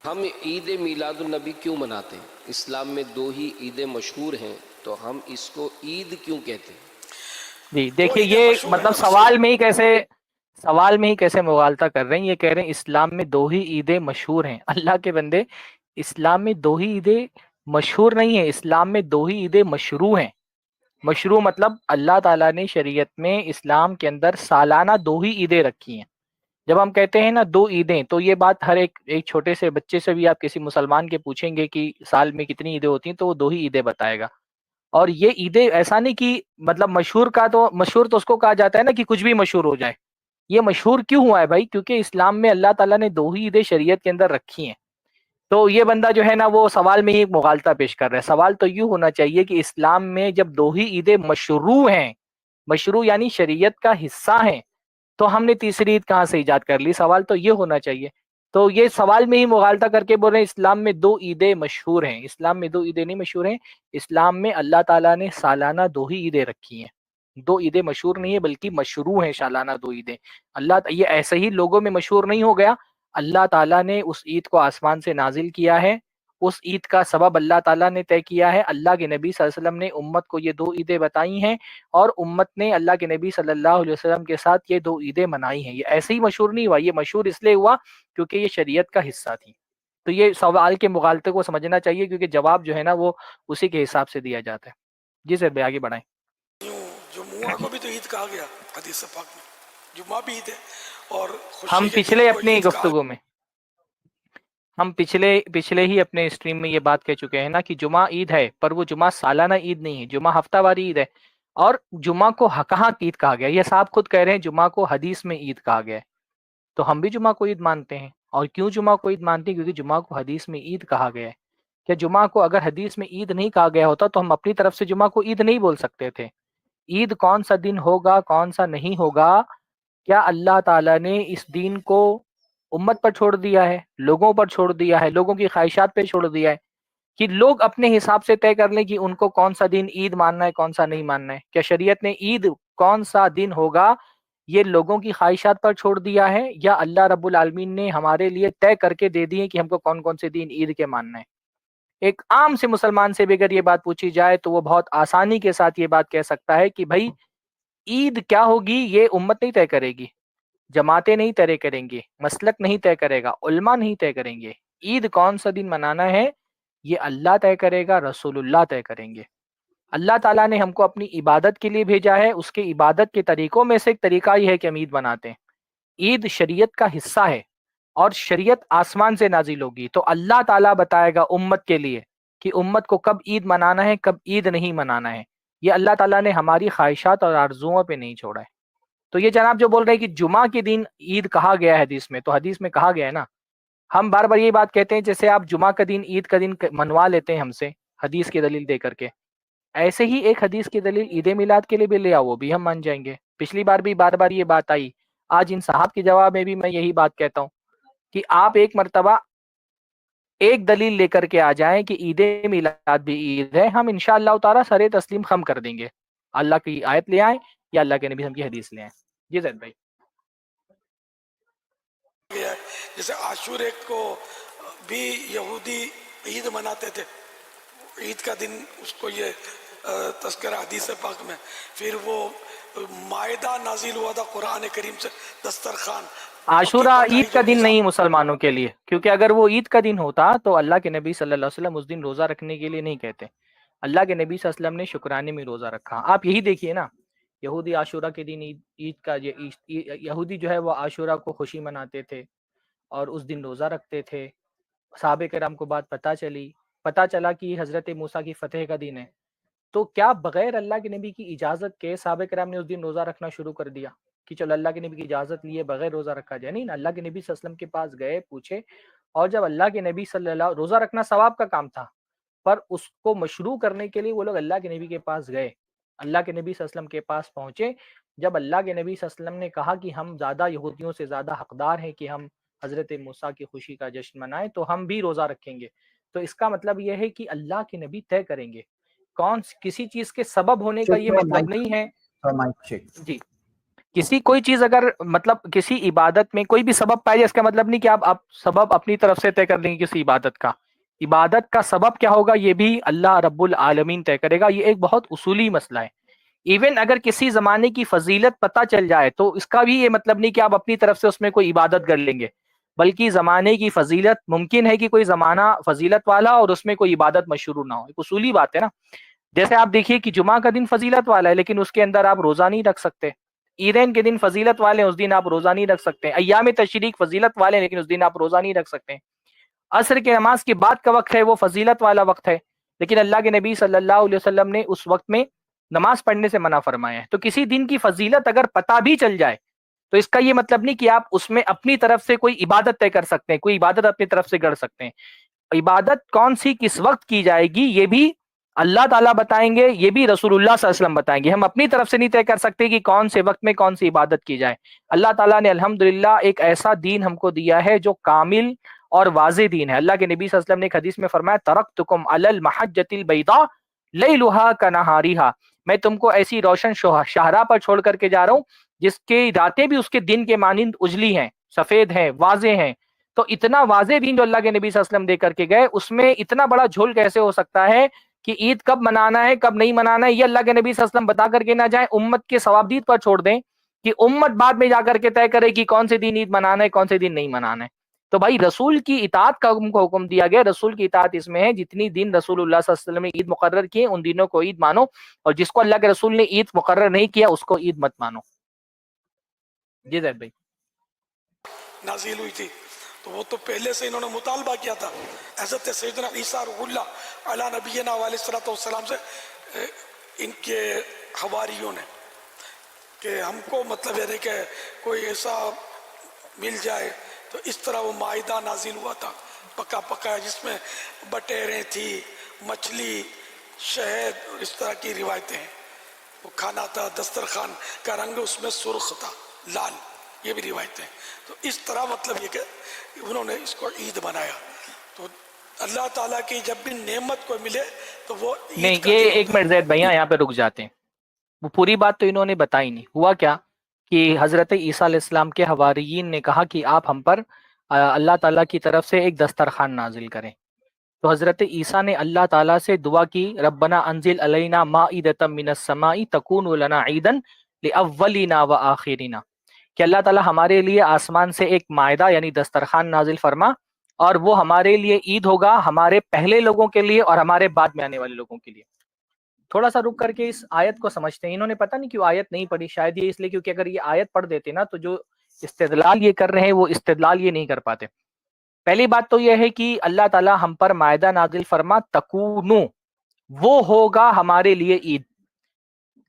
ہم عید میلاد النبی کیوں مناتے ہیں؟ اسلام میں دو ہی عیدیں مشہور ہیں، تو ہم اس کو عید کیوں کہتے ہیں؟ جی دیکھیے، یہ مطلب سوال میں ہی کیسے مغالطہ کر رہے ہیں. یہ کہہ رہے ہیں اسلام میں دو ہی عیدیں مشہور ہیں. اللہ کے بندے، اسلام میں دو ہی عیدیں مشہور نہیں ہیں، اسلام میں دو ہی عیدیں مشروع ہیں. مشروع مطلب اللہ تعالیٰ نے شریعت میں اسلام کے اندر سالانہ دو ہی عیدیں رکھی ہیں. جب ہم کہتے ہیں نا دو عیدیں، تو یہ بات ہر ایک چھوٹے سے بچے سے بھی آپ کسی مسلمان کے پوچھیں گے کہ سال میں کتنی عیدیں ہوتی ہیں، تو وہ دو ہی عیدیں بتائے گا. اور یہ عیدیں ایسا نہیں کہ مطلب مشہور تو اس کو کہا جاتا ہے نا کہ کچھ بھی مشہور ہو جائے. یہ مشہور کیوں ہوا ہے بھائی؟ کیونکہ اسلام میں اللہ تعالیٰ نے دو ہی عیدیں شریعت کے اندر رکھی ہیں. تو یہ بندہ جو ہے نا وہ سوال میں ہی ایک مغالطہ پیش کر رہا ہے. سوال تو یوں ہونا چاہیے کہ اسلام میں جب دو ہی عیدیں مشروع ہیں، مشروع یعنی شریعت کا حصہ ہیں، تو ہم نے تیسری عید کہاں سے ایجاد کر لی؟ سوال تو یہ ہونا چاہیے. تو یہ سوال میں ہی مغالطہ کر کے بول رہے ہیں اسلام میں دو عیدیں مشہور ہیں. اسلام میں دو عیدیں نہیں مشہور ہیں. اسلام میں اللہ تعالیٰ نے سالانہ دو ہی عیدیں رکھی ہیں. دو عیدیں مشہور نہیں ہیں بلکہ مشروع ہیں سالانہ دو عیدیں. یہ ایسے ہی لوگوں میں مشہور نہیں ہو گیا. اللہ تعالیٰ نے اس عید کو آسمان سے نازل کیا ہے. اس عید کا سبب اللہ تعالیٰ نے طے کیا ہے. اللہ کے نبی صلی اللہ علیہ وسلم نے امت کو یہ دو عیدیں بتائی ہیں، اور امت نے اللہ کے نبی صلی اللہ علیہ وسلم کے ساتھ یہ دو عیدیں منائی ہیں. یہ ایسے ہی مشہور نہیں ہوا، یہ مشہور اس لیے ہوا کیونکہ یہ شریعت کا حصہ تھی. تو یہ سوال کے مغالطے کو سمجھنا چاہیے، کیونکہ جواب جو ہے نا وہ اسی کے حساب سے دیا جاتا ہے. جی سر بھائی آگے بڑھائیں. جمعہ کو بھی تو عید کہا گیا حدیث پاک میں. جمعہ بھی عید ہے اور ہم خوشی کے دن پچھلے کو اپنی عید کہا. گفتگو میں ہم پچھلے ہی اپنے اسٹریم میں یہ بات کہہ چکے ہیں نا کہ جمعہ عید ہے، پر وہ جمعہ سالانہ عید نہیں ہے، جمعہ ہفتہ واری عید ہے. اور جمعہ کو کہاں عید کہا گیا؟ یہ صاحب خود کہہ رہے ہیں جمعہ کو حدیث میں عید کہا گیا ہے. تو ہم بھی جمعہ کو عید مانتے ہیں. اور کیوں جمعہ کو عید مانتے ہیں؟ کیونکہ جمعہ کو حدیث میں عید کہا گیا ہے. کہ جمعہ کو اگر حدیث میں عید نہیں کہا گیا ہوتا تو ہم اپنی طرف سے جمعہ کو عید نہیں بول سکتے تھے. عید کون سا دن ہوگا کون سا نہیں ہوگا، کیا اللہ تعالیٰ نے اس دین کو امت پر چھوڑ دیا ہے، لوگوں پر چھوڑ دیا ہے، لوگوں کی خواہشات پہ چھوڑ دیا ہے کہ لوگ اپنے حساب سے طے کر لیں کہ ان کو کون سا دن عید ماننا ہے کون سا نہیں ماننا ہے؟ کیا شریعت نے عید کون سا دن ہوگا یہ لوگوں کی خواہشات پر چھوڑ دیا ہے، یا اللہ رب العالمین نے ہمارے لیے طے کر کے دے دیے کہ ہم کو کون کون سے دن عید کے ماننا ہے؟ ایک عام سے مسلمان سے بھی اگر یہ بات پوچھی جائے تو وہ بہت آسانی کے ساتھ یہ بات کہہ سکتا ہے کہ بھائی عید کیا ہوگی یہ امت نہیں طے کرے گی، جماعتیں نہیں طے کریں گے، مسلک نہیں طے کرے گا، علماء نہیں طے کریں گے. عید کون سا دن منانا ہے یہ اللہ طے کرے گا، رسول اللہ طے کریں گے. اللہ تعالیٰ نے ہم کو اپنی عبادت کے لیے بھیجا ہے. اس کے عبادت کے طریقوں میں سے ایک طریقہ یہ ہے کہ ہم عید مناتے ہیں. عید شریعت کا حصہ ہے اور شریعت آسمان سے نازل ہوگی، تو اللہ تعالیٰ بتائے گا امت کے لیے کہ امت کو کب عید منانا ہے کب عید نہیں منانا ہے. یہ اللہ تعالیٰ نے ہماری خواہشات اور آرزوؤں پہ نہیں چھوڑا ہے. تو یہ جناب جو بول رہے ہیں کہ جمعہ کے دن عید کہا گیا ہے حدیث میں، تو حدیث میں کہا گیا ہے نا. ہم بار بار یہ بات کہتے ہیں جیسے آپ جمعہ کا دن عید کا دن منوا لیتے ہیں ہم سے حدیث کی دلیل دے کر کے، ایسے ہی ایک حدیث کی دلیل عید میلاد کے لیے بھی لے آؤ، وہ بھی ہم مان جائیں گے. پچھلی بار بھی بار بار یہ بات آئی، آج ان صاحب کے جواب میں بھی میں یہی بات کہتا ہوں کہ آپ ایک مرتبہ ایک دلیل لے کر کے آ جائیں کہ عید میلاد بھی عید ہے، ہم انشاءاللہ تعالی سر تسلیم خم کر دیں گے. اللہ کی آیت لے آئیں یا اللہ کے نبی ہم کی حدیث لے آئیں. جی زید بھائی. جیسے عاشورے کو بھی یہودی عید مناتے تھے، عید کا دن اس کو یہ تذکرہ حدیث پاک میں. پھر وہ مائدہ نازل ہوا تھا قرآن کریم سے، دسترخوان عاشورہ عید کا دن نہیں مسلمانوں کے لیے، کیونکہ اگر وہ عید کا دن ہوتا تو اللہ کے نبی صلی اللہ علیہ وسلم اس دن روزہ رکھنے کے لیے نہیں کہتے. اللہ کے نبی صلی اللہ علیہ وسلم نے شکرانے میں روزہ رکھا. آپ یہی دیکھیے نا، یہودی عاشورہ کے دن عید کا یہودی جو ہے وہ عاشورہ کو خوشی مناتے تھے اور اس دن روزہ رکھتے تھے. صحابہ کرام کو بات پتہ چلا کہ حضرت موسیٰ کی فتح کا دن ہے، تو کیا بغیر اللہ کے نبی کی اجازت کے صحابہ کرام نے اس دن روزہ رکھنا شروع کر دیا کہ چلو اللہ کے نبی کی اجازت لیے بغیر روزہ رکھا جائے؟ نہیں نا، اللہ کے نبی صلی اللہ علیہ وسلم کے پاس گئے، پوچھے، اور جب اللہ کے نبی صلی اللہ روزہ رکھنا ثواب کا کام تھا، پر اس کو مشروع کرنے کے لیے وہ لوگ اللہ کے نبی کے پاس گئے، اللہ کے نبی صلی اللہ علیہ وسلم کے پاس پہنچے. جب اللہ کے نبی صلی اللہ علیہ وسلم نے کہا کہ ہم زیادہ یہودیوں سے زیادہ حقدار ہیں کہ ہم حضرت موسیٰ کی خوشی کا جشن منائیں، تو ہم بھی روزہ رکھیں گے. تو اس کا مطلب یہ ہے کہ اللہ کے نبی طے کریں گے. کسی چیز کے سبب ہونے کا یہ مطلب نہیں ہے. جی کسی کوئی چیز اگر مطلب کسی عبادت میں کوئی بھی سبب پائے جائے، اس کا مطلب نہیں کہ آپ سبب اپنی طرف سے طے کر لیں گے کسی عبادت کا. عبادت کا سبب کیا ہوگا یہ بھی اللہ رب العالمین طے کرے گا. یہ ایک بہت اصولی مسئلہ ہے. ایون اگر کسی زمانے کی فضیلت پتہ چل جائے تو اس کا بھی یہ مطلب نہیں کہ آپ اپنی طرف سے اس میں کوئی عبادت کر لیں گے، بلکہ زمانے کی فضیلت ممکن ہے کہ کوئی زمانہ فضیلت والا اور اس میں کوئی عبادت مشروع نہ ہو. ایک اصولی بات ہے نا. جیسے آپ دیکھیے کہ جمعہ کا دن فضیلت والا ہے لیکن اس کے اندر آپ روزہ نہیں رکھ سکتے. عیدین کے دن فضیلت والے ہیں، اس دن آپ روزہ نہیں رکھ سکتے. ایام تشریق فضیلت والے ہیں لیکن اس دن آپ روزہ نہیں رکھ سکتے. عصر کے نماز کے بعد کا وقت ہے وہ فضیلت والا وقت ہے، لیکن اللہ کے نبی صلی اللہ علیہ وسلم نے اس وقت میں نماز پڑھنے سے منع فرمایا ہے. تو کسی دن کی فضیلت اگر پتہ بھی چل جائے تو اس کا یہ مطلب نہیں کہ آپ اس میں اپنی طرف سے کوئی عبادت طے کر سکتے ہیں، کوئی عبادت اپنی طرف سے کر سکتے ہیں. عبادت کون سی کس وقت کی جائے گی یہ بھی اللہ تعالیٰ بتائیں گے، یہ بھی رسول اللہ صلی اللہ علیہ وسلم بتائیں گے. ہم اپنی طرف سے نہیں طے کر سکتے کہ کون سے وقت میں کون سی عبادت کی جائے. اللہ تعالیٰ نے الحمدللہ ایک ایسا دین ہم کو دیا ہے جو کامل اور واضح دین ہے. اللہ کے نبی صلی اللہ علیہ وسلم نے ایک حدیث میں فرمایا ترکتکم علی المحجۃ البیضاء لیلھا کنہاریھا، میں تم کو ایسی روشن شاہراہ پر چھوڑ کر کے جا رہا ہوں جس کی راتیں بھی اس کے دن کے مانند اجلی ہیں، سفید ہیں، واضح ہیں. تو اتنا واضح دین جو اللہ کے نبی صلی اللہ علیہ وسلم دے کر کے گئے، اس میں اتنا بڑا جھول کیسے ہو سکتا ہے کہ عید کب منانا ہے کب نہیں منانا ہے یہ اللہ کے نبی صلی اللہ علیہ وسلم بتا کر کے نہ جائیں، امت کے ثوابدید پر چھوڑ دیں کہ امت بعد میں جا کر کے طے کرے کہ کون سے دن عید منانا ہے کون سے دن نہیں منانا ہے. تو بھائی رسول کی اطاعت کا ہم کو حکم دیا گیا. رسول کی اطاعت اس میں ہے جتنی دن رسول اللہ صلی اللہ علیہ وسلم نے عید مقرر کیے ان دنوں کو عید مانو، اور جس کو اللہ کے رسول نے عید مقرر نہیں کیا اس کو عید مت مانو. جی زید بھائی. نازل ہوئی تھی تو وہ تو پہلے سے انہوں نے مطالبہ کیا تھا حضرت سیدنا عیسیٰ روح اللہ علی نبینا علیہ الصلوۃ والسلام سے، ان کے حواریوں نے، کہ ہم کو مطلب یہ کہ کوئی ایسا مل جائے. تو اس طرح وہ مائدہ نازل ہوا تھا پکا پکا، جس میں بٹیریں تھی، مچھلی، شہد اور اس طرح کی روایتیں ہیں. وہ کھانا تھا، دسترخوان کا رنگ اس میں سرخ تھا، لال، یہ بھی روایتیں. تو اس طرح مطلب یہ کہ انہوں نے اس کو عید بنایا. تو اللہ تعالیٰ کی جب بھی نعمت کو ملے تو وہ نہیں، یہ ایک منٹ زید بھیا یہاں پہ رک جاتے ہیں. وہ پوری بات تو انہوں نے بتائی نہیں. ہوا کیا کہ حضرت عیسیٰ علیہ السلام کے حواریین نے کہا کہ آپ ہم پر اللہ تعالیٰ کی طرف سے ایک دسترخوان نازل کریں. تو حضرت عیسیٰ نے اللہ تعالیٰ سے دعا کی ربنا انزل علینا مائدۃ من السماء تکون لنا عیدا لاولینا وآخرنا، کہ اللہ تعالیٰ ہمارے لیے آسمان سے ایک مائدہ یعنی دسترخوان نازل فرما، اور وہ ہمارے لیے عید ہوگا، ہمارے پہلے لوگوں کے لیے اور ہمارے بعد میں آنے والے لوگوں کے لیے. تھوڑا سا رک کر کے اس آیت کو سمجھتے ہیں. انہوں نے پتہ نہیں کیوں آیت نہیں پڑھی، شاید یہ اس لیے کیونکہ اگر یہ آیت پڑھ دیتے نا تو جو استدلال یہ کر رہے ہیں وہ استدلال یہ نہیں کر پاتے. پہلی بات تو یہ ہے کہ اللہ تعالیٰ ہم پر مائدہ نازل فرما تکونو، وہ ہوگا ہمارے لیے عید.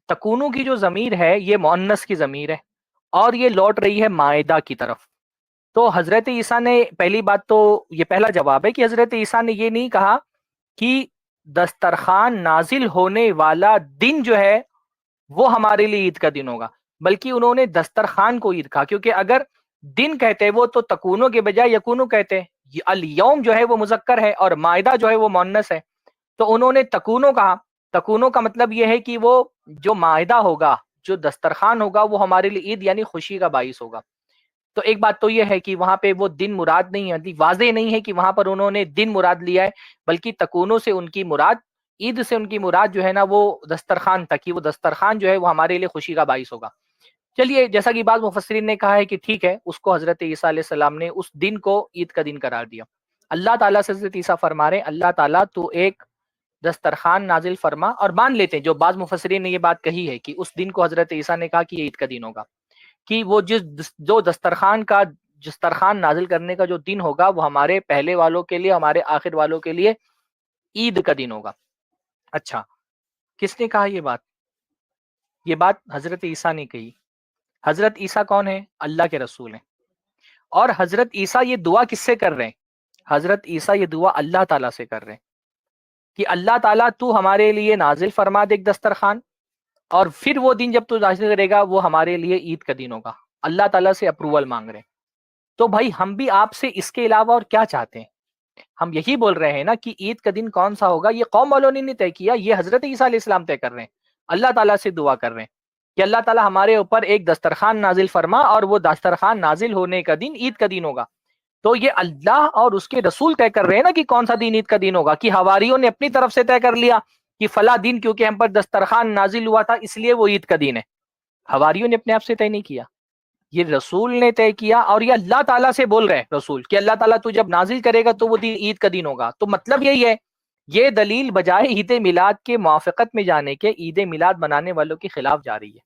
تکونو کی جو ضمیر ہے یہ مؤنث کی ضمیر ہے اور یہ لوٹ رہی ہے مائدہ کی طرف. تو حضرت عیسیٰ نے پہلی بات تو یہ پہلا جواب ہے کہ حضرت عیسیٰ نے یہ نہیں کہا کہ دسترخوان نازل ہونے والا دن جو ہے وہ ہمارے لیے عید کا دن ہوگا، بلکہ انہوں نے دسترخوان کو عید کہا. کیونکہ اگر دن کہتے وہ تو تکونو کے بجائے یکونو کہتے. الیوم جو ہے وہ مذکر ہے اور مائدہ جو ہے وہ مؤنث ہے، تو انہوں نے تکونو کہا. تکونو کا مطلب یہ ہے کہ وہ جو مائدہ ہوگا، جو دسترخوان ہوگا وہ ہمارے لیے عید یعنی خوشی کا باعث ہوگا. تو ایک بات تو یہ ہے کہ وہاں پہ وہ دن مراد نہیں ہے، واضح نہیں ہے کہ وہاں پر انہوں نے دن مراد لیا ہے، بلکہ تکونو سے ان کی مراد، عید سے ان کی مراد جو ہے نا وہ دسترخوان تک، وہ دسترخوان جو ہے وہ ہمارے لیے خوشی کا باعث ہوگا. چلیے، جیسا کہ بعض مفسرین نے کہا ہے کہ ٹھیک ہے، اس کو حضرت عیسیٰ علیہ السلام نے اس دن کو عید کا دن قرار دیا. اللہ تعالیٰ سے حضرت عیسیٰ فرما رہے ہیں اللہ تعالیٰ تو ایک دسترخوان نازل فرما، اور مان لیتے ہیں جو بعض مفسرین نے یہ بات کہی ہے کہ اس دن کو حضرت عیسیٰ نے کہا کہ یہ عید کا دن ہوگا، کہ وہ جو دسترخوان نازل کرنے کا جو دن ہوگا وہ ہمارے پہلے والوں کے لیے، ہمارے آخر والوں کے لیے عید کا دن ہوگا. اچھا، کس نے کہا یہ بات؟ یہ بات حضرت عیسیٰ نے کہی. حضرت عیسیٰ کون ہے؟ اللہ کے رسول ہیں. اور حضرت عیسیٰ یہ دعا کس سے کر رہے ہیں؟ حضرت عیسیٰ یہ دعا اللہ تعالیٰ سے کر رہے ہیں کہ اللہ تعالیٰ تو ہمارے لیے نازل فرما دے ایک دسترخوان، اور پھر وہ دن جب تو نازل کرے گا وہ ہمارے لیے عید کا دن ہوگا. اللہ تعالیٰ سے اپروول مانگ رہے ہیں. تو بھائی ہم بھی آپ سے اس کے علاوہ اور کیا چاہتے ہیں؟ ہم یہی بول رہے ہیں نا کہ عید کا دن کون سا ہوگا یہ قوم والوں نے نہیں طے کیا، یہ حضرت عیسیٰ علیہ السلام طے کر رہے ہیں، اللہ تعالیٰ سے دعا کر رہے ہیں. کہ اللہ تعالیٰ ہمارے اوپر ایک دسترخوان نازل فرما، اور وہ دسترخوان نازل ہونے کا دن عید کا دن ہوگا. تو یہ اللہ اور اس کے رسول طے کر رہے ہیں نا کہ کون سا دن عید کا دن ہوگا، کہ حواریوں نے اپنی طرف سے طے کر لیا کہ فلاں دن کیونکہ ہم پر دسترخوان نازل ہوا تھا اس لیے وہ عید کا دن ہے. حواریوں نے اپنے آپ سے طے نہیں کیا، یہ رسول نے طے کیا، اور یہ اللہ تعالیٰ سے بول رہے ہیں رسول کہ اللہ تعالیٰ تو جب نازل کرے گا تو وہ دن عید کا دن ہوگا. تو مطلب یہی ہے، یہ دلیل بجائے عید میلاد کے موافقت میں جانے کے عید میلاد منانے والوں کے خلاف جا رہی ہے،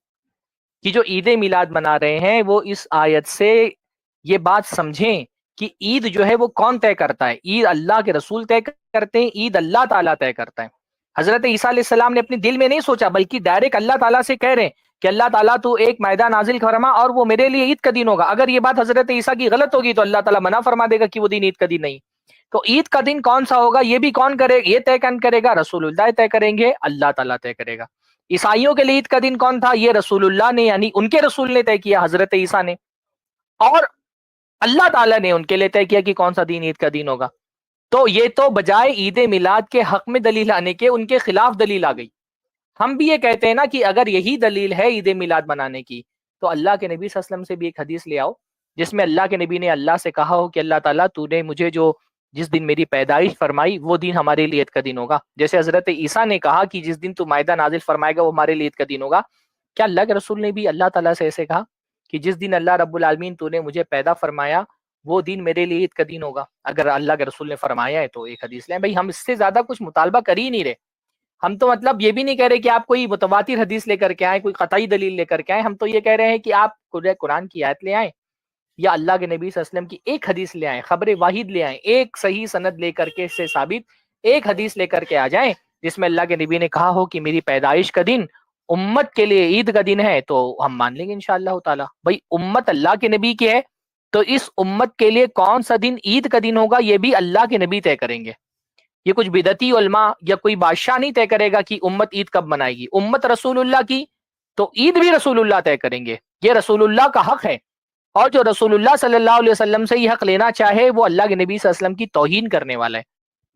کہ جو عید میلاد منا رہے ہیں وہ اس آیت سے یہ بات سمجھیں کہ عید جو ہے وہ کون طے کرتا ہے. عید اللہ کے رسول طے کرتے ہیں، عید اللہ تعالیٰ طے کرتا ہے. حضرت عیسیٰ علیہ السلام نے اپنے دل میں نہیں سوچا، بلکہ ڈائریکٹ اللہ تعالیٰ سے کہہ رہے ہیں کہ اللہ تعالیٰ تو ایک معاہدہ نازل فرما اور وہ میرے لیے عید کا دن ہوگا. اگر یہ بات حضرت عیسیٰ کی غلط ہوگی تو اللہ تعالیٰ منع فرما دے گا کہ وہ دن عید کا دن نہیں. تو عید کا دن کون سا ہوگا یہ بھی کون کرے، یہ طے کون کرے گا؟ رسول اللہ طے کریں گے، اللہ تعالیٰ طے کرے گا. عیسائیوں کے لیے عید کا دن کون تھا؟ یہ رسول اللہ نے، یعنی ان کے رسول نے طے کیا، حضرت عیسیٰ نے، اور اللہ تعالیٰ نے ان کے لیے طے کیا کہ کون سا دن عید کا دن ہوگا. تو یہ تو بجائے عید میلاد کے حق میں دلیل آنے کے ان کے خلاف دلیل آ گئی. ہم بھی یہ کہتے ہیں نا کہ اگر یہی دلیل ہے عید میلاد منانے کی تو اللہ کے نبی صلی اللہ علیہ وسلم سے بھی ایک حدیث لے آؤ جس میں اللہ کے نبی نے اللہ سے کہا ہو کہ اللہ تعالیٰ تو نے مجھے جو جس دن میری پیدائش فرمائی وہ دن ہمارے لیے عید کا دن ہوگا. جیسے حضرت عیسیٰ نے کہا کہ جس دن تو معاہدہ نازل فرمائے گا وہ ہمارے لیے عید کا دن ہوگا. کیا اللہ کے رسول نے بھی اللہ تعالیٰ سے ایسے کہا کہ جس دن اللہ رب العالمین تو نے مجھے پیدا فرمایا وہ دن میرے لیے عید کا دن ہوگا؟ اگر اللہ کے رسول نے فرمایا ہے تو ایک حدیث لیں. بھائی ہم اس سے زیادہ کچھ مطالبہ کر ہی نہیں رہے. ہم تو مطلب یہ بھی نہیں کہہ رہے کہ آپ کوئی متواتر حدیث لے کر کے آئیں، کوئی قطعی دلیل لے کر کے آئیں. ہم تو یہ کہہ رہے ہیں کہ آپ قرآن کی آیت لے آئیں یا اللہ کے نبی صلی اللہ علیہ وسلم کی ایک حدیث لے آئیں، خبر واحد لے آئیں، ایک صحیح سند لے کر کے اس سے ثابت ایک حدیث لے کر کے آ جائیں جس میں اللہ کے نبی نے کہا ہو کہ میری پیدائش کا دن امت کے لیے عید کا دن ہے، تو ہم مان لیں گے انشاءاللہ تعالی. بھائی امت اللہ کے نبی کی ہے تو اس امت کے لیے کون سا دن عید کا دن ہوگا یہ بھی اللہ کے نبی طے کریں گے. یہ کچھ بدعتی علماء یا کوئی بادشاہ نہیں طے کرے گا کہ امت عید کب منائے گی. امت رسول اللہ کی تو عید بھی رسول اللہ طے کریں گے. یہ رسول اللہ کا حق ہے، اور جو رسول اللہ صلی اللہ علیہ وسلم سے یہ حق لینا چاہے وہ اللہ کے نبی صلی اللہ علیہ وسلم کی توہین کرنے والا ہے.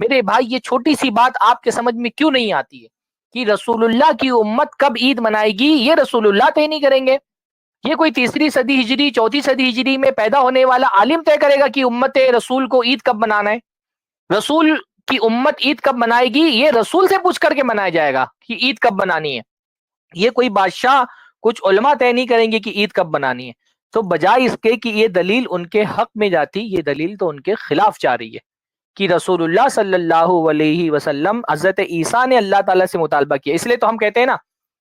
میرے بھائی یہ چھوٹی سی بات آپ کے سمجھ میں کیوں نہیں آتی ہے کہ رسول اللہ کی امت کب عید منائے گی یہ رسول اللہ طے نہیں کریں گے. یہ کوئی تیسری صدی ہجری چوتھی صدی ہجری میں پیدا ہونے والا عالم طے کرے گا کہ امت رسول کو عید کب منانا ہے. رسول کی امت عید کب منائے گی یہ رسول سے پوچھ کر کے منایا جائے گا کہ عید کب منانی ہے. یہ کوئی بادشاہ کچھ علماء طے نہیں کریں گے کہ عید کب منانی ہے. تو بجائے اس کے کہ یہ دلیل ان کے حق میں جاتی، یہ دلیل تو ان کے خلاف جا رہی ہے کہ رسول اللہ صلی اللہ علیہ وسلم حضرت عیسیٰ نے اللہ تعالیٰ سے مطالبہ کیا. اس لیے تو ہم کہتے ہیں نا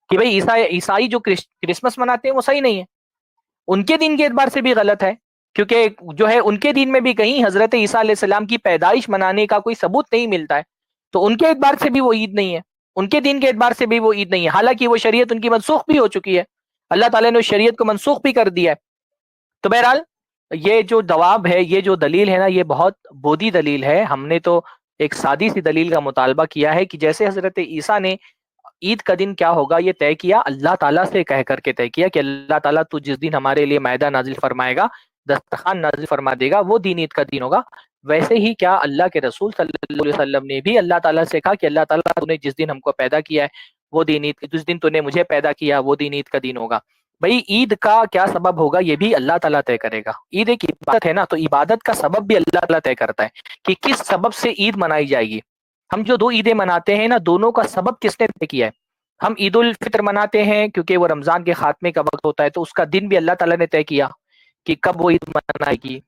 کہ بھئی عیسائی جو کرسمس مناتے ہیں وہ صحیح نہیں ہے، ان کے دین کے اعتبار سے بھی غلط ہے، کیونکہ جو ہے ان کے دین میں بھی کہیں حضرت عیسیٰ علیہ السلام کی پیدائش منانے کا کوئی ثبوت نہیں ملتا ہے، تو ان کے اعتبار سے بھی وہ عید نہیں ہے، ان کے دین کے اعتبار سے بھی وہ عید نہیں ہے. حالانکہ وہ شریعت ان کی منسوخ بھی ہو چکی ہے، اللہ تعالیٰ نے شریعت کو منسوخ بھی کر دیا ہے. تو بہرحال یہ جو جواب ہے، یہ جو دلیل ہے نا، یہ بہت بودی دلیل ہے. ہم نے تو ایک سادی سی دلیل کا مطالبہ کیا ہے کہ جیسے حضرت عیسیٰ نے عید کا دن کیا ہوگا یہ طے کیا، اللہ تعالیٰ سے کہہ کر کے طے کیا کہ اللہ تعالیٰ تو جس دن ہمارے لیے معاہدہ نازل فرمائے گا، دسترخوان نازل فرما دے گا، وہ دن عید کا دن ہوگا. ویسے ہی کیا اللہ کے رسول صلی اللہ علیہ وسلم نے بھی اللہ تعالیٰ سے کہا کہ اللہ تعالیٰ تو نے جس دن ہم کو پیدا کیا ہے وہ دن عید، جس دن تو نے مجھے پیدا کیا وہ دن عید کا دن ہوگا. بھائی عید کا کیا سبب ہوگا یہ بھی اللہ تعالیٰ طے کرے گا. عید ایک عبادت ہے نا، تو عبادت کا سبب بھی اللہ تعالیٰ طے کرتا ہے کہ کس سبب سے عید منائی جائے گی. ہم جو دو عیدیں مناتے ہیں نا، دونوں کا سبب کس نے طے کیا ہے. ہم عید الفطر مناتے ہیں کیونکہ وہ رمضان کے خاتمے کا وقت ہوتا ہے، تو اس کا دن بھی اللہ تعالیٰ نے طے کیا کہ کب وہ عید منائے گی،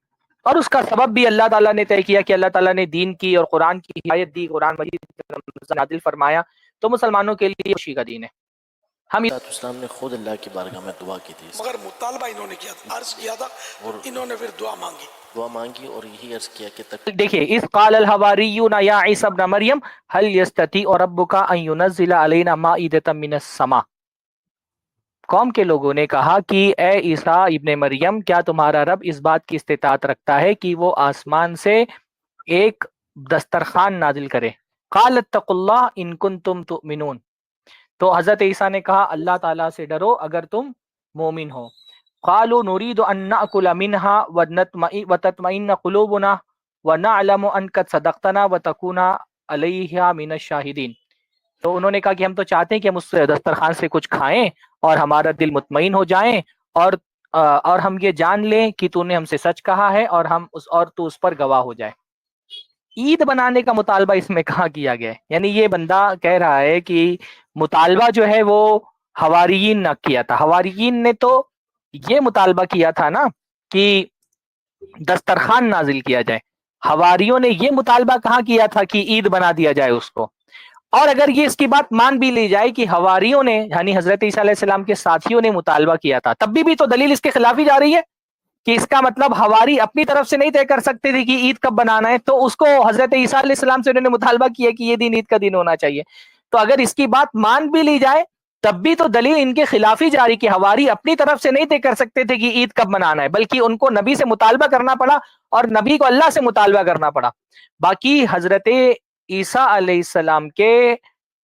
اور اس کا سبب بھی اللہ تعالیٰ نے طے کیا کہ اللہ تعالیٰ نے دین کی اور قرآن کی ہدایت دی، قرآن مجید نازل فرمایا، تو مسلمانوں کے لیے خوشی کا دن ہے. ہم اسلام نے خود اللہ کی بارگاہ میں دعا کی تھی، مگر مطالبہ انہوں نے کیا تھا، عرض کیا تھا، اور انہوں نے پھر دعا مانگی. دعا مانگی اور یہی عرض کیا کہ دیکھیے، اس قال الحواریون یا عیسی ابن مریم هل یستطیع ربک ان ینزل علینا مائدۃ من السماء. قوم کے لوگوں نے کہا کہ اے عیسیٰ ابن مریم، کیا تمہارا رب اس بات کی استطاعت رکھتا ہے کہ وہ آسمان سے ایک دسترخوان نازل کرے. قال اتقوا اللہ ان کنتم تؤمنون. تو حضرت عیسیٰ نے کہا اللہ تعالیٰ سے ڈرو اگر تم مومن ہو. قالوا نريد ان ناكل منها وتطمئن قلوبنا ونعلم ان قد صدقتنا وتكون عليها من الشاهدين. تو انہوں نے کہا کہ ہم تو چاہتے ہیں کہ ہم اس دسترخوان سے کچھ کھائیں اور ہمارا دل مطمئن ہو جائیں اور ہم یہ جان لیں کہ تو نے ہم سے سچ کہا ہے اور تو اس پر گواہ ہو جائے۔ عید بنانے کا مطالبہ اس میں کہاں کیا گیا ہے؟ یعنی یہ بندہ کہہ رہا ہے کہ مطالبہ جو ہے وہ حواریین نے کیا تھا، حواریین نے تو یہ مطالبہ کیا تھا نا کہ دسترخوان نازل کیا جائے، حواریوں نے یہ مطالبہ کہاں کیا تھا کہ عید بنا دیا جائے اس کو۔ اور اگر یہ اس کی بات مان بھی لی جائے کہ حواریوں نے یعنی حضرت عیسیٰ علیہ السلام کے ساتھیوں نے مطالبہ کیا تھا، تب بھی تو دلیل اس کے خلاف ہی جا رہی ہے کہ اس کا مطلب حواری اپنی طرف سے نہیں طے کر سکتے تھے کہ عید کب بنانا ہے، تو اس کو حضرت عیسیٰ علیہ السلام سے انہوں نے مطالبہ کیا کہ یہ دن عید کا دن ہونا چاہیے۔ تو اگر اس کی بات مان بھی لی جائے تب بھی تو دلیل ان کے خلاف ہی جاری کہ حواری اپنی طرف سے نہیں طے کر سکتے تھے کہ عید کب منانا ہے، بلکہ ان کو نبی سے مطالبہ کرنا پڑا اور نبی کو اللہ سے مطالبہ کرنا پڑا۔ باقی حضرت عیسیٰ علیہ السلام کے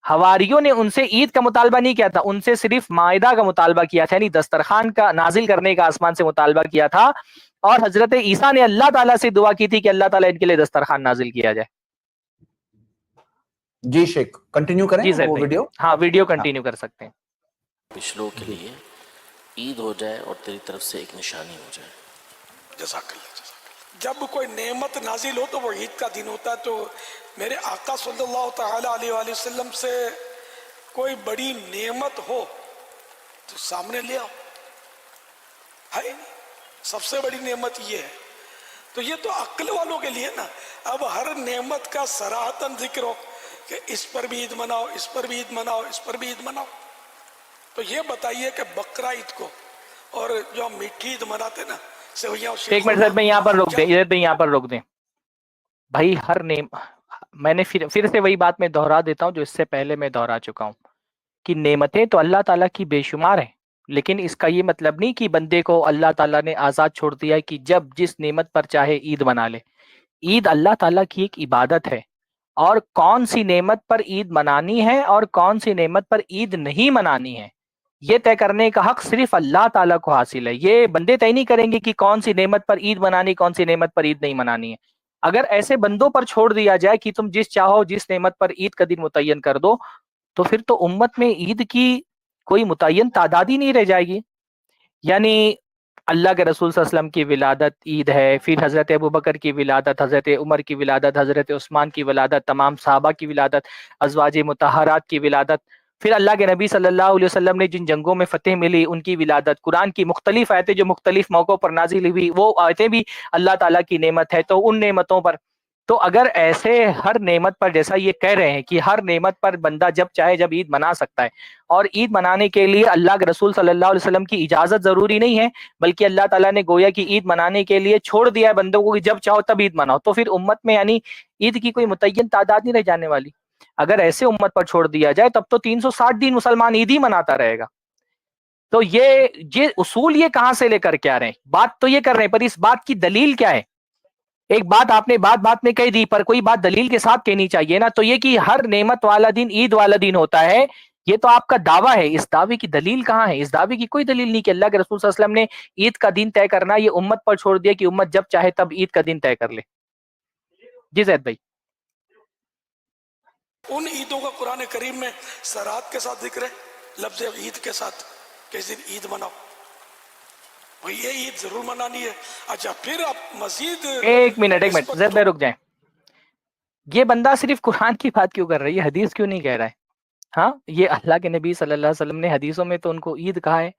حواریوں نے ان سے عید کا مطالبہ نہیں کیا تھا، ان سے صرف مائدہ کا مطالبہ کیا تھا، یعنی دسترخوان کا نازل کرنے کا آسمان سے مطالبہ کیا تھا، اور حضرت عیسیٰ نے اللہ تعالیٰ سے دعا کی تھی کہ اللہ تعالیٰ ان کے لیے دسترخوان نازل کیا جائے۔ جی شیخ کنٹینیو کریں جی وہ ویڈیو۔ ہاں ویڈیو کنٹینیو کر سکتے ہیں۔ پچھلوں کے لیے عید ہو جائے اور تیری طرف سے ایک نشانی ہو جائے۔ جزاک اللہ جزاک اللہ۔ جب کوئی نعمت نازل ہو تو وہ عید کا دن ہوتا ہے، تو میرے آقا صلی اللہ تعالی علیہ وآلہ وسلم سے کوئی بڑی نعمت ہو تو سامنے لے آؤ، ہے نہیں؟ سب سے بڑی نعمت یہ ہے، تو یہ تو عقل والوں کے لیے نا۔ اب ہر نعمت کا صراحتاً ذکر ہو کہ اس پر بھی عید مناؤ، اس پر بھی عید مناؤ، اس پر بھی عید مناؤ، تو یہ بتائیے کہ بقرہ عید کو اور جو ہم میٹھی عید مناتے نا، سویاں، ایک منٹ سر میں یہاں پر روک دیں، یہاں پر روک دیں بھائی۔ میں نے پھر سے وہی بات میں دہرا دیتا ہوں جو اس سے پہلے میں دہرا چکا ہوں کہ نعمتیں تو اللہ تعالیٰ کی بے شمار ہیں، لیکن اس کا یہ مطلب نہیں کہ بندے کو اللہ تعالیٰ نے آزاد چھوڑ دیا ہے کہ جب جس نعمت پر چاہے عید بنا لے۔ عید اللہ تعالیٰ کی ایک عبادت ہے، اور کون سی نعمت پر عید منانی ہے اور کون سی نعمت پر عید نہیں منانی ہے، یہ طے کرنے کا حق صرف اللہ تعالیٰ کو حاصل ہے۔ یہ بندے طے نہیں کریں گے کہ کون سی نعمت پر عید منانی، کون سی نعمت پر عید نہیں منانی ہے۔ اگر ایسے بندوں پر چھوڑ دیا جائے کہ تم جس چاہو جس نعمت پر عید کا دن متعین کر دو، تو پھر تو امت میں عید کی کوئی متعین تعداد ہی نہیں رہ جائے گی۔ یعنی اللہ کے رسول صلی اللہ علیہ وسلم کی ولادت عید ہے، پھر حضرت ابوبکر کی ولادت، حضرت عمر کی ولادت، حضرت عثمان کی ولادت، تمام صحابہ کی ولادت، ازواج مطہرات کی ولادت، پھر اللہ کے نبی صلی اللہ علیہ وسلم نے جن جنگوں میں فتح ملی ان کی ولادت، قرآن کی مختلف آیتیں جو مختلف موقعوں پر نازل ہوئی وہ آیتیں بھی اللہ تعالیٰ کی نعمت ہے۔ تو ان نعمتوں پر تو اگر ایسے ہر نعمت پر جیسا یہ کہہ رہے ہیں کہ ہر نعمت پر بندہ جب چاہے جب عید منا سکتا ہے، اور عید منانے کے لیے اللہ کے رسول صلی اللہ علیہ وسلم کی اجازت ضروری نہیں ہے، بلکہ اللہ تعالیٰ نے گویا کہ عید منانے کے لیے چھوڑ دیا ہے بندوں کو کہ جب چاہو تب عید مناؤ، تو پھر امت میں یعنی عید کی کوئی متعین تعداد نہیں رہ جانے والی۔ اگر ایسے امت پر چھوڑ دیا جائے تب تو 360 دن مسلمان عید ہی مناتا رہے گا۔ تو یہ اصول یہ کہاں سے لے کر کے آ رہے ہیں؟ بات تو یہ کر رہے ہیں، پر اس بات کی دلیل کیا ہے؟ ایک بات آپ نے بات میں کہہ دی، پر کوئی بات دلیل کے ساتھ کہنی چاہیے نا۔ تو یہ کہ ہر نعمت والا دن عید والا دن ہوتا ہے، یہ تو آپ کا دعویٰ ہے، اس دعوے کی دلیل کہاں ہے؟ اس دعوے کی کوئی دلیل نہیں کہ اللہ کے رسول صلی اللہ علیہ وسلم نے عید کا دن طے کرنا یہ امت پر چھوڑ دیا کہ امت جب چاہے تب عید کا دن طے کر لے۔ جی زید بھائی۔ ان عیدوں کا قرآن کریم میں سرات کے ساتھ ذکر ہے، لفظ عید کے ساتھ کہ اس دن عید مناؤ، بھئی یہ عید ضرور منانی ہے۔ اچھا پھر آپ مزید ایک منٹ زید بھائی رک جائیں، یہ بندہ صرف قرآن کی بات کیوں کر رہا ہے؟ یہ حدیث کیوں نہیں کہہ رہا ہے؟ ہاں یہ اللہ کے نبی صلی اللہ علیہ وسلم نے حدیثوں میں تو ان کو عید کہا ہے،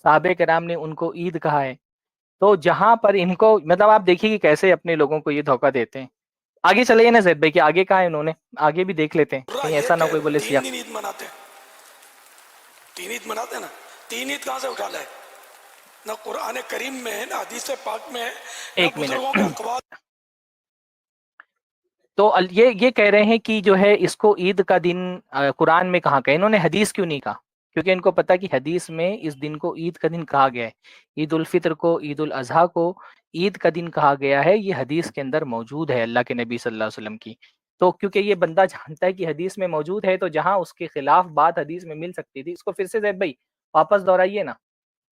صحابہ کرام نے ان کو عید کہا ہے، تو جہاں پر ان کو مطلب آپ دیکھیے کہ کیسے اپنے لوگوں کو یہ دھوکہ دیتے ہیں۔ آگے چلے نا زید بھائی کہ آگے کہا ہے انہوں نے، آگے بھی دیکھ لیتے ہیں کہیں ایسا نہ کوئی بولے سیاق۔ تین عید مناتے ہیں، تین عید مناتے ہیں نا، تین عید کہاں سے اٹھا لائے؟ نہ قرآن کریم میں ہے، نہ حدیث پاک میں ہے، نہ بزرگوں کے اقوال۔ تو یہ کہہ رہے ہیں کہ جو ہے اس کو عید کا دن قرآن میں کہاں کہا، انہوں نے حدیث کیوں نہیں کہا؟ کیونکہ ان کو پتا کہ حدیث میں اس دن کو عید کا دن کہا گیا ہے، عید الفطر کو، عید الاضحیٰ کو عید کا دن کہا گیا ہے، یہ حدیث کے اندر موجود ہے اللہ کے نبی صلی اللہ علیہ وسلم کی۔ تو کیونکہ یہ بندہ جانتا ہے کہ حدیث میں موجود ہے، تو جہاں اس کے خلاف بات حدیث میں مل سکتی تھی، اس کو پھر سے زید بھائی واپس دہرائیے نا،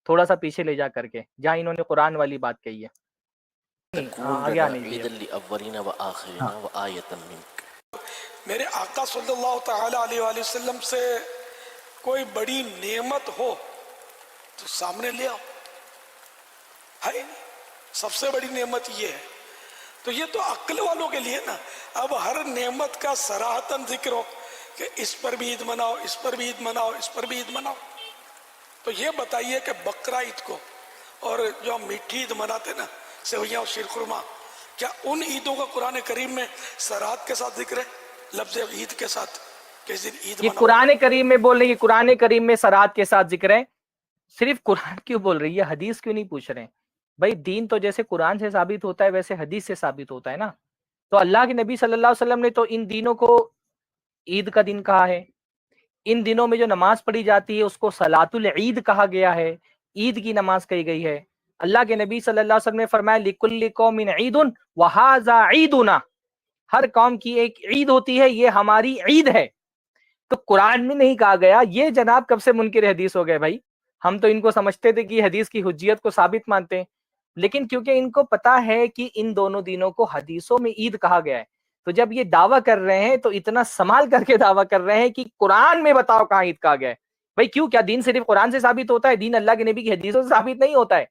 تھوڑا سا پیچھے لے جا کر کے جہاں انہوں نے قرآن والی بات کہی ہے۔ تکون لنا عیدا لأولنا وآخرنا وآیۃ منک۔ میرے آقا صلی اللہ تعالی علیہ وآلہ وسلم سے کوئی بڑی نعمت ہو تو سامنے لے آؤ، ہے نہیں؟ سب سے بڑی نعمت یہ ہے. تو یہ تو عقل والوں کے لیے نا. اب ہر نعمت کا صراحتاً ذکر ہو کہ اس پر بھی عید مناؤ، اس پر بھی عید مناؤ، اس پر بھی عید مناؤ. تو یہ بتائیے کہ بقرہ عید کو اور جو ہم میٹھی عید مناتے نا، سویاں اور شیر خرما، کیا ان عیدوں کا قرآن کریم میں صراحت کے ساتھ ذکر ہے، لفظ عید کے ساتھ کہ اس دن عید یہ مناؤ؟ قرآن کریم میں بول رہی ہے، قرآن کریم میں صراحت کے ساتھ ذکر ہے. صرف قرآن کیوں بول رہی ہے، حدیث کیوں نہیں پوچھ رہے ہیں بھائی؟ دین تو جیسے قرآن سے ثابت ہوتا ہے ویسے حدیث سے ثابت ہوتا ہے نا. تو اللہ کے نبی صلی اللہ علیہ وسلم نے تو ان دنوں کو عید کا دن کہا ہے. ان دنوں میں جو نماز پڑھی جاتی ہے اس کو صلاۃ العید کہا گیا ہے، عید کی نماز کہی گئی ہے. اللہ کے نبی صلی اللہ علیہ وسلم نے فرمایا لِكُلِّ قَوْمٍ عِيدٌ وَهَذَا عِيدُنَا، ہر قوم کی ایک عید ہوتی ہے، یہ ہماری عید ہے. تو قرآن میں نہیں کہا گیا. یہ جناب کب سے منکر حدیث ہو گئے بھائی؟ ہم تو ان کو سمجھتے تھے کہ حدیث کی حجیت کو ثابت مانتے ہیں، لیکن کیونکہ ان کو پتا ہے کہ ان دونوں دنوں کو حدیثوں میں عید کہا گیا ہے، تو جب یہ دعویٰ کر رہے ہیں تو اتنا سنبھال کر کے دعویٰ کر رہے ہیں کہ قرآن میں بتاؤ کہاں عید کہا گیا ہے. بھائی کیوں؟ کیا دین صرف قرآن سے ثابت ہوتا ہے؟ دین اللہ کے نبی کی حدیثوں سے ثابت نہیں ہوتا ہے؟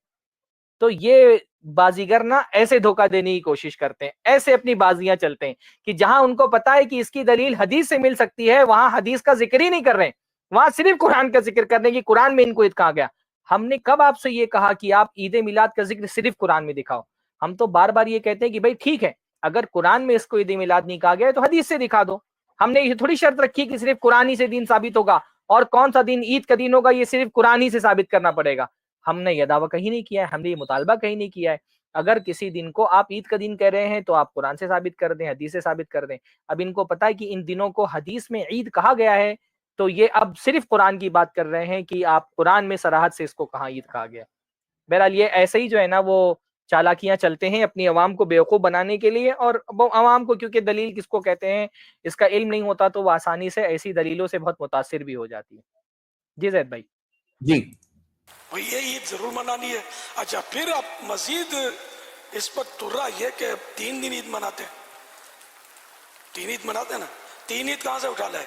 تو یہ بازیگر نا ایسے دھوکہ دینے کی کوشش کرتے ہیں، ایسے اپنی بازیاں چلتے ہیں کہ جہاں ان کو پتا ہے کہ اس کی دلیل حدیث سے مل سکتی ہے وہاں حدیث کا ذکر ہی نہیں کر رہے ہیں، وہاں صرف قرآن کا ذکر کرنے کی. قرآن میں ان کو عید کہا گیا. ہم نے کب آپ سے یہ کہا کہ آپ عید میلاد کا ذکر صرف قرآن میں دکھاؤ؟ ہم تو بار بار یہ کہتے ہیں کہ بھائی ٹھیک ہے، اگر قرآن میں اس کو عید میلاد نہیں کہا گیا ہے تو حدیث سے دکھا دو. ہم نے یہ تھوڑی شرط رکھی کہ صرف قرآن ہی سے دین ثابت ہوگا، اور کون سا دن عید کا دن ہوگا یہ صرف قرآن ہی سے ثابت کرنا پڑے گا. ہم نے یہ دعویٰ کہیں نہیں کیا ہے، ہم نے یہ مطالبہ کہیں نہیں کیا ہے. اگر کسی دن کو آپ عید کا دن کہہ رہے ہیں تو آپ قرآن سے ثابت کر دیں، حدیث سے ثابت کر دیں. اب ان کو پتا ہے کہ ان دنوں کو حدیث میں عید کہا گیا ہے، تو یہ اب صرف قرآن کی بات کر رہے ہیں کہ آپ قرآن میں صراحت سے اس کو کہاں عید کہا گیا. بہرحال یہ ایسے ہی جو ہے نا وہ چالاکیاں چلتے ہیں اپنی عوام کو بیوقوف بنانے کے لیے، اور عوام کو کیونکہ دلیل کس کو کہتے ہیں اس کا علم نہیں ہوتا تو وہ آسانی سے ایسی دلیلوں سے بہت متاثر بھی ہو جاتی ہے. جی زید بھائی. جی بھئی یہ عید ضرور منانی ہے. اچھا پھر آپ مزید اس پر ترا یہ کہ 3 دن عید مناتے ہیں. 3 عید مناتے ہیں نا، 3 عید کہاں سے اٹھا لائے؟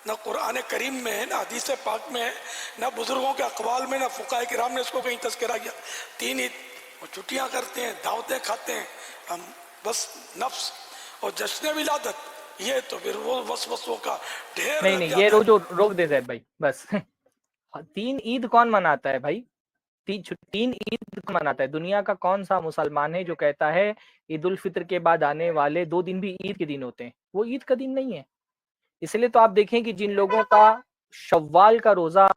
نہ قرآن کریم میں ہے، نہ حدیث پاک میں ہے، نہ بزرگوں کے اقوال میں، نہ فقہاء کرام نے اس کو کہیں تذکرہ کیا. 3 عید وہ چھٹیاں کرتے ہیں، دعوتیں کھاتے ہیں ہم، بس نفس اور جشن ولادت یہ تو پھر وہ وسوسوں کا ڈھیر نہیں لگ نہیں، جاتا یہ ہے. روک دے زید بھائی بس. 3 عید کون مناتا ہے بھائی؟ 3 عید کون مناتا ہے؟ دنیا کا کون سا مسلمان ہے جو کہتا ہے عید الفطر کے بعد آنے والے 2 دن بھی عید کے دن ہوتے ہیں؟ وہ عید کا دن نہیں ہے. اس لیے تو آپ دیکھیں کہ جن لوگوں کا شوال کا روزہ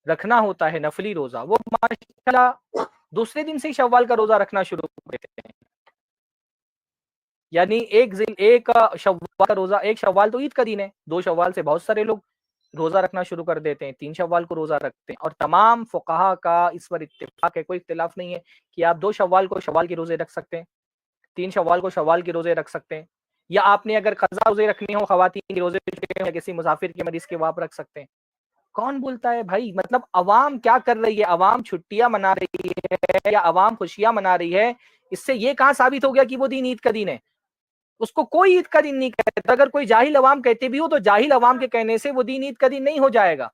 رکھنا ہوتا ہے، نفلی روزہ، وہ ماشاءاللہ دوسرے دن سے ہی شوال کا روزہ رکھنا شروع کر دیتے ہیں. یعنی ایک شوال کا روزہ، 1 شوال تو عید کا دن ہے، 2 شوال سے بہت سارے لوگ روزہ رکھنا شروع کر دیتے ہیں، 3 شوال کو روزہ رکھتے ہیں. اور تمام فقہا کا اس پر اتفاق ہے، کوئی اختلاف نہیں ہے کہ آپ 2 شوال کو شوال کے روزے رکھ سکتے ہیں، 3 شوال کو شوال کے روزے رکھ سکتے ہیں، یا آپ نے اگر قضا روزے رکھنے ہو، خواتین کے روزے یا کسی مسافر کے مریض کے وہ آپ رکھ سکتے ہیں. کون بولتا ہے بھائی؟ مطلب عوام کیا کر رہی ہے؟ عوام چھٹیاں منا رہی ہے یا عوام خوشیاں منا رہی ہے؟ اس سے یہ کہاں ثابت ہو گیا کہ وہ دن عید کا دن ہے؟ اس کو کوئی عید کا دن نہیں کہتا. اگر کوئی جاہل عوام کہتے بھی ہو تو جاہل عوام کے کہنے سے وہ دن عید کا دن نہیں ہو جائے گا.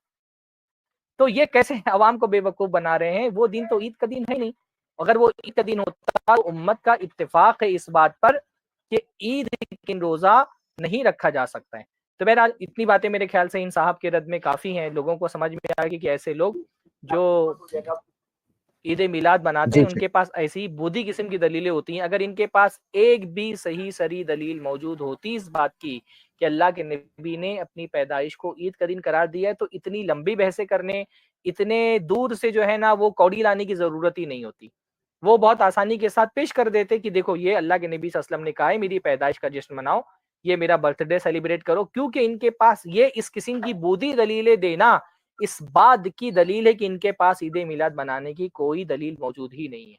تو یہ کیسے عوام کو بے وقوف بنا رہے ہیں؟ وہ دن تو عید کا دن ہے نہیں. اگر وہ عید کا دن ہوتا تو امت کا اتفاق ہے اس بات پر کہ عید کے دن روزہ نہیں رکھا جا سکتا ہے. تو بہرحال اتنی باتیں میرے خیال سے ان صاحب کے رد میں کافی ہیں. لوگوں کو سمجھ میں آئے گی کہ ایسے لوگ جو عید میلاد مناتے ہیں ان کے پاس ایسی بودھی قسم کی دلیلیں ہوتی ہیں. اگر ان کے پاس ایک بھی صحیح سری دلیل موجود ہوتی اس بات کی کہ اللہ کے نبی نے اپنی پیدائش کو عید کا دن قرار دیا ہے، تو اتنی لمبی بحثیں کرنے، اتنے دور سے جو ہے نا وہ کوڑی لانے کی ضرورت ہی نہیں ہوتی. وہ بہت آسانی کے ساتھ پیش کر دیتے کہ دیکھو یہ اللہ کے نبی صلی اللہ علیہ وسلم نے کہا ہے میری پیدائش کا جشن مناؤ، یہ میرا برتھ ڈے سیلیبریٹ کرو. کیونکہ ان کے پاس یہ اس قسم کی بودھی دلیلیں دینا اس بات کی دلیل ہے کہ ان کے پاس عید میلاد منانے کی کوئی دلیل موجود ہی نہیں ہے.